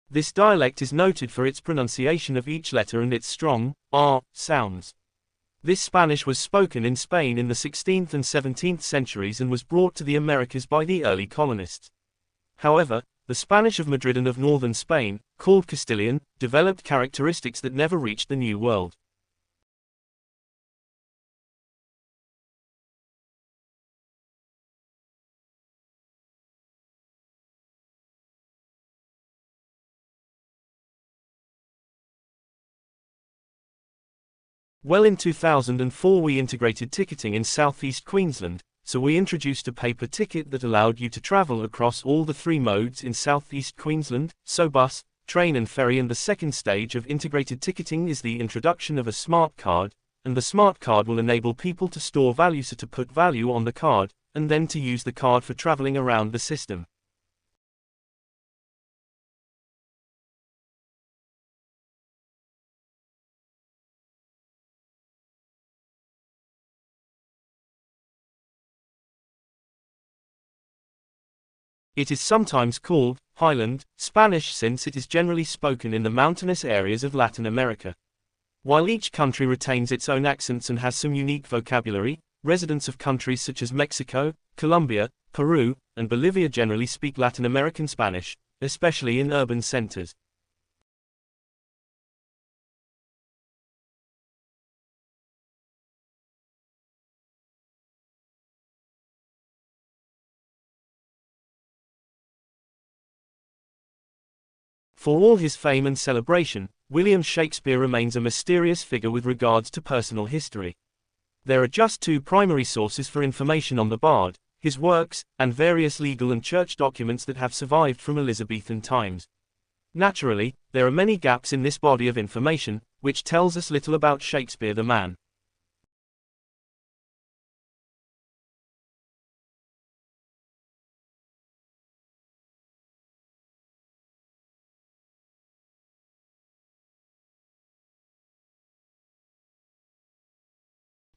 This dialect is noted for its pronunciation of each letter and its strong R sounds. This Spanish was spoken in Spain in the 16th and 17th centuries and was brought to the Americas by the early colonists. However, the Spanish of Madrid and of northern Spain, called Castilian, developed characteristics that never reached the New World. Well, in 2004 we integrated ticketing in southeast Queensland, so we introduced a paper ticket that allowed you to travel across all the three modes in southeast Queensland, so bus, train and ferry, and the second stage of integrated ticketing is the introduction of a smart card, and the smart card will enable people to store value, so to put value on the card, and then to use the card for traveling around the system. It is sometimes called Highland Spanish since it is generally spoken in the mountainous areas of Latin America. While each country retains its own accents and has some unique vocabulary, residents of countries such as Mexico, Colombia, Peru, and Bolivia generally speak Latin American Spanish, especially in urban centers. For all his fame and celebration, William Shakespeare remains a mysterious figure with regards to personal history. There are just two primary sources for information on the bard: his works, and various legal and church documents that have survived from Elizabethan times. Naturally, there are many gaps in this body of information, which tells us little about Shakespeare the man.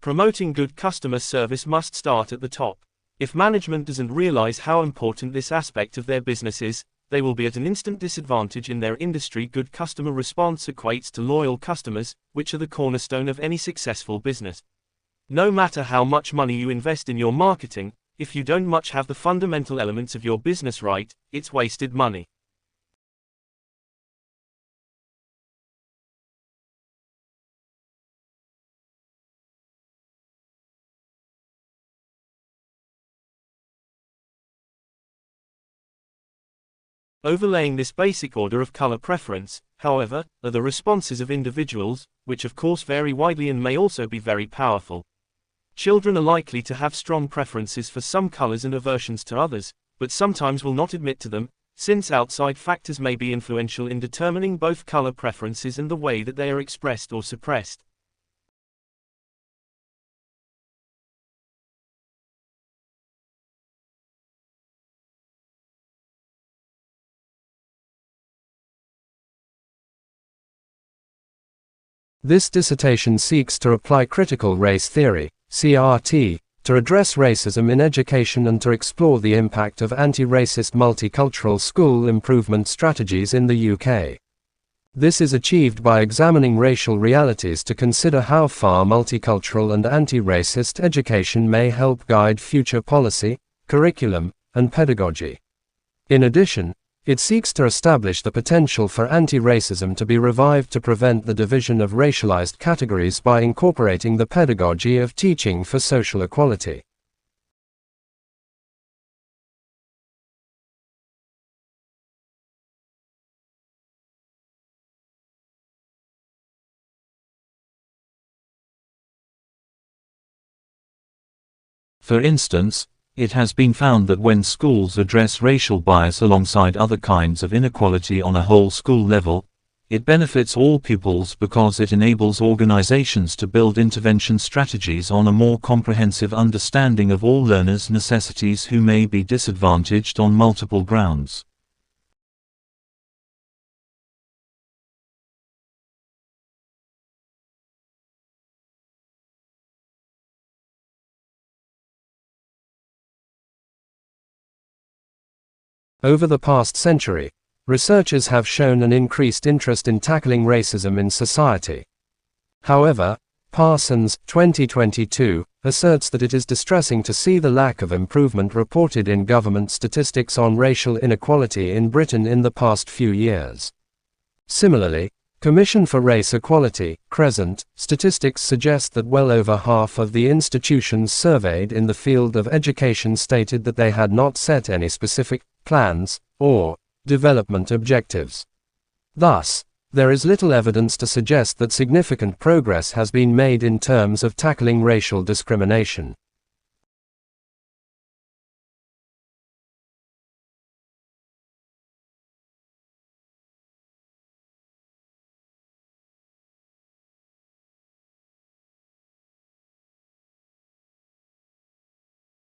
Promoting good customer service must start at the top. If management doesn't realize how important this aspect of their business is, they will be at an instant disadvantage in their industry. Good customer response equates to loyal customers, which are the cornerstone of any successful business. No matter how much money you invest in your marketing, if you don't much have the fundamental elements of your business right, it's wasted money. Overlaying this basic order of color preference, however, are the responses of individuals, which of course vary widely and may also be very powerful. Children are likely to have strong preferences for some colors and aversions to others, but sometimes will not admit to them, since outside factors may be influential in determining both color preferences and the way that they are expressed or suppressed. This dissertation seeks to apply critical race theory, CRT, to address racism in education and to explore the impact of anti-racist multicultural school improvement strategies in the UK. This is achieved by examining racial realities to consider how far multicultural and anti-racist education may help guide future policy, curriculum, and pedagogy. In addition, it seeks to establish the potential for anti-racism to be revived to prevent the division of racialized categories by incorporating the pedagogy of teaching for social equality. For instance, it has been found that when schools address racial bias alongside other kinds of inequality on a whole school level, it benefits all pupils because it enables organizations to build intervention strategies on a more comprehensive understanding of all learners' necessities who may be disadvantaged on multiple grounds. Over the past century, researchers have shown an increased interest in tackling racism in society. However, Parsons, 2022, asserts that it is distressing to see the lack of improvement reported in government statistics on racial inequality in Britain in the past few years. Similarly, Commission for Race Equality, Crescent, statistics suggest that well over half of the institutions surveyed in the field of education stated that they had not set any specific plans or development objectives. Thus, there is little evidence to suggest that significant progress has been made in terms of tackling racial discrimination.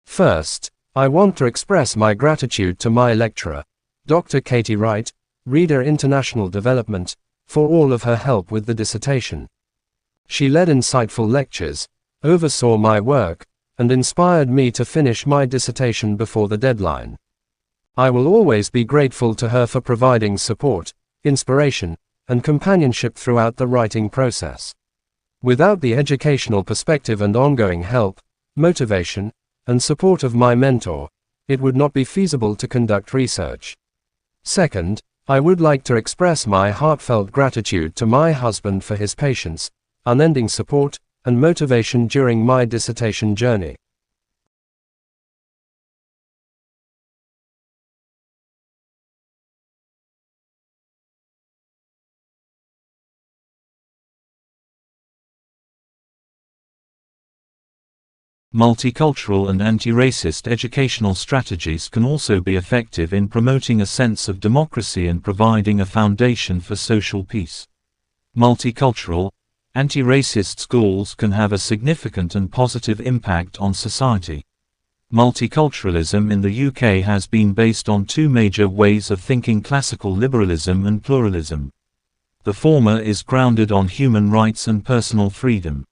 First, I want to express my gratitude to my lecturer, Dr. Katie Wright, Reader International Development, for all of her help with the dissertation. She led insightful lectures, oversaw my work, and inspired me to finish my dissertation before the deadline. I will always be grateful to her for providing support, inspiration, and companionship throughout the writing process. Without the educational perspective and ongoing help, motivation, and support of my mentor, it would not be feasible to conduct research. Second, I would like to express my heartfelt gratitude to my husband for his patience, unending support, and motivation during my dissertation journey. Multicultural and anti-racist educational strategies can also be effective in promoting a sense of democracy and providing a foundation for social peace. Multicultural, anti-racist schools can have a significant and positive impact on society. Multiculturalism in the UK has been based on two major ways of thinking: classical liberalism and pluralism. The former is grounded on human rights and personal freedom.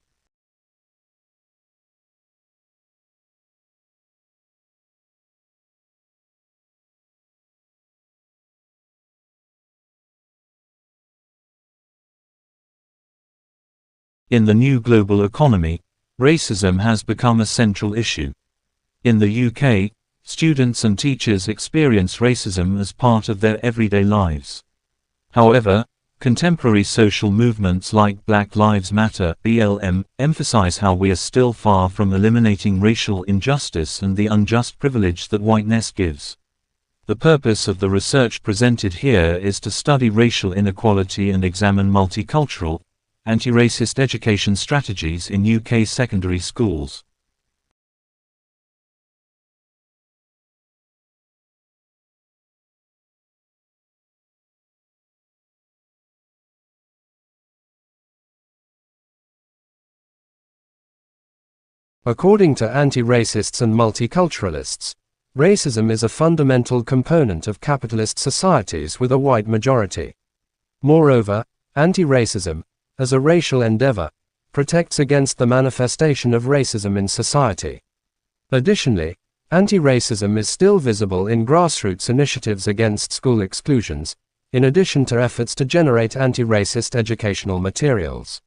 In the new global economy, racism has become a central issue. In the UK, students and teachers experience racism as part of their everyday lives. However, contemporary social movements like Black Lives Matter (BLM) emphasize how we are still far from eliminating racial injustice and the unjust privilege that whiteness gives. The purpose of the research presented here is to study racial inequality and examine multicultural, anti-racist education strategies in UK secondary schools. According to anti-racists and multiculturalists, racism is a fundamental component of capitalist societies with a white majority. Moreover, anti-racism, as a racial endeavor, protects against the manifestation of racism in society. Additionally, anti-racism is still visible in grassroots initiatives against school exclusions, in addition to efforts to generate anti-racist educational materials.